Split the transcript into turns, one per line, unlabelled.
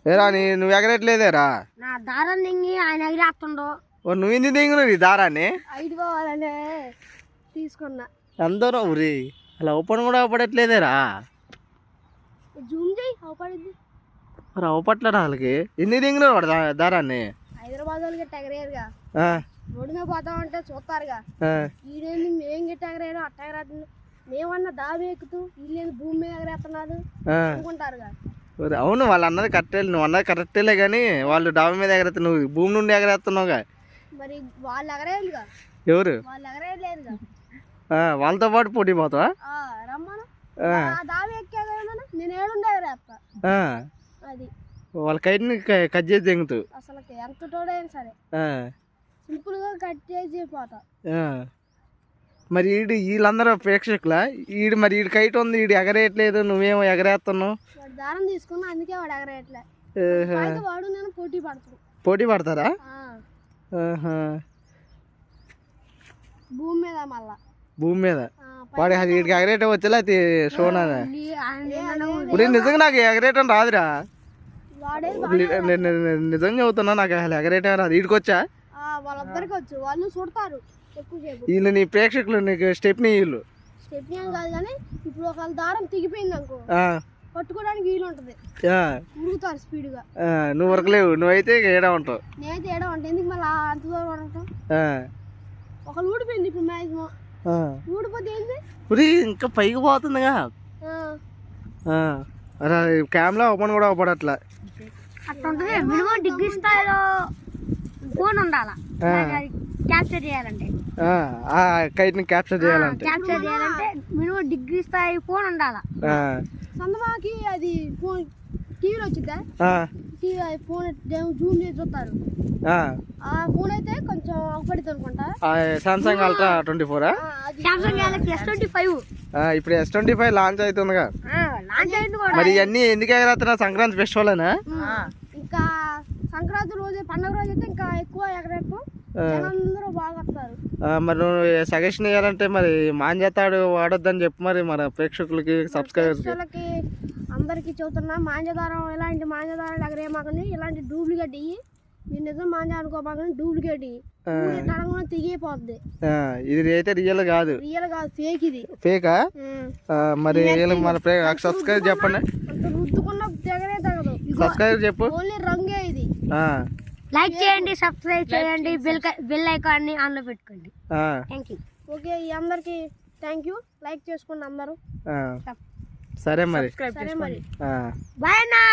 ఏరా నువ్వు ఎగరట్లేదేరా?
నా దారాన్ని దింగి ఆయన ఎగిరేస్తుండో.
నువ్వు ఎందుకు దింగు నీ దారాన్ని?
ఐదు పోవాలనే తీసుకున్నా.
అందరూ ఊరి అలా ఓపెన్ కూడా అవపడట్లేదేరా?
జూమ్ చేయి అవపడింది.
మరి అవపట్లేరా వాళ్ళకి? ఎందుకు దింగిన వాడు దారాన్ని?
హైదరాబాద్ వాళ్ళు గట్టి ఎగరేరుగా, రోడ్డు మీద పోతామంటే చూస్తారుగా. ఈడేంది మేం గట్టి ఎగరేరు అట్ట ఎగరేస్తుంది, మేమన్నా దాబి ఎక్కుతూ వీళ్ళేది భూమి మీద ఎగరేస్తున్నారు అనుకుంటారుగా.
అవును, వాళ్ళు అన్నది కరెక్టే, నువ్వు అన్నది కరెక్టేలే కానీ వాళ్ళు డాబా మీద ఎగరేస్తా, నువ్వు భూమి నుండి ఎగరేస్తున్నావుగా.
మరి వాళ్ళు ఎగరేయాలిగా.
ఎవరు?
వాళ్ళు ఎగరేయలేదుగా.
వాళ్ళతో పాటు పోటీ పోతావా?
రమ్మను దాబి ఎక్కేదేమన్నా నేను ఏడుండే ఎగరేస్తా. అది
వాళ్ళ కైట్ని కట్ చేసి దింగుతూ
అసలు ఎంత తోడైనా సరే సింపుల్ గా కట్ చేసి పోతా.
మరి వీళ్ళందరూ ప్రేక్షకులా? మరి ఈడు కైట్ ఉంది, ఈడు ఎగరేయట్లేదు, నువ్వేమో ఎగరేస్తున్నావు.
వాడు దారం తీసుకున్నా అందుకే వాడు ఎగరేయట్లే. వాడు నేను పోటీ పడతాను.
పోటీ పడతారా?
భూమి మీద మళ్ళా
భూమి మీద వాడు వీడికి ఎగరేయటం వచ్చేలా షోనా? నిజంగా నాకు ఎగరేయటం రాదురా, నిజంగా చెబుతున్నా, నాకు అసలు ఎగరేయటం రాదు. వీడికొచ్చా?
వాళ్ళందరికీ వచ్చు, వాళ్ళు చూడతారు ఎక్కువసేపు.
వీళ్ళు నీ ప్రేక్షకులు, నీకు స్టెప్ని వీళ్ళు.
స్టెప్ని అని కాదు కానీ ఇప్పుడు ఒక దారం తెగిపోయింది అనుకో, పట్టుకోవడానికి వీలు ఉంటది, ఉరుగుతారు స్పీడ్ గా.
నువ్వు ఉరకలేవు, నువ్వైతే ఏడా ఉంటావు.
నేనైతే ఏడా ఉంటా, ఎందుకు మళ్ళీ అంత దూరం ఉంటాం. ఒకళ్ళు ఊడిపోయింది ఇప్పుడు మ్యాక్సిమం. ఊడిపోతే ఏంది
ఇంకా పైకి పోతుందిగా. క్యామ్లా ఓపెన్ కూడా అవ్వడట్లా.
అట్లా ఉంటుంది. మినిమం డిగ్రీ స్థాయిలో ఫోన్ ఉండాలా క్యాప్చర్ చేయాలంటే,
కైట్ ని క్యాప్చర్ చేయాలంటే
మినిమం డిగ్రీ స్థాయి ఫోన్ ఉండాలా. సందమాకి అది ఫోన్ టీవీలో వచ్చిద్దా, ఫోన్ జూమ్ చేసి చూస్తారు. ఆ ఫోన్ అయితే కొంచెం అవపడుతుంది అనుకుంటా.
Samsung ultra 24.
Samsung Galaxy S25.
ఇప్పుడు S25 లాంచ్ అవుతుందిగా. మరి ఇవన్నీ ఎందుకు ఎగరేస్తున్నా? సంక్రాంతి ఫెస్టివల్ అనా?
ఇంకా సంక్రాంతి రోజు పండుగ రోజు అయితే ఇంకా ఎక్కువ ఎగరేస్తాం, అందరూ బాగా వస్తారు.
మరి నువ్వు సజెషన్ ఇవ్వాలంటే మరి మాంజతాడు వాడొద్దని చెప్పు మరి మన ప్రేక్షకులకి, సబ్స్క్రైబర్స్
అందరికి చెబుతున్నా. మాంజదారం ఇలాంటి మాంజదారాలు ఎగరేయమాకండి, ఇలాంటి డూప్లికేట్ ఇయ్యి. మీరు నిజం మాంజా అనుకోమాకండి, డూప్లికేట్ ఇయ్యి, తరంగా తెగిపోద్ది.
ఇది అయితే రియల్ కాదు,
రియల్ కాదు, ఫేక్. ఇది
ఫేకా? మరి మన సబ్స్క్రైబ్ చెప్పండి.
రుద్దుకున్న తెగనే తగదు,
సబ్స్క్రైబ్ చెప్పు.
ఓన్లీ రంగే ఇది. లైక్ చేయండి, సబ్స్క్రైబ్ చేయండి, బెల్ ఐకాన్ ని ఆన్ లో పెట్టుకోండి. థాంక్యూ. ఓకే, అందరికి థ్యాంక్ యూ. లైక్ చేసుకోండి అందరూ.
సరే మరి,
బాయ్ అన్నా.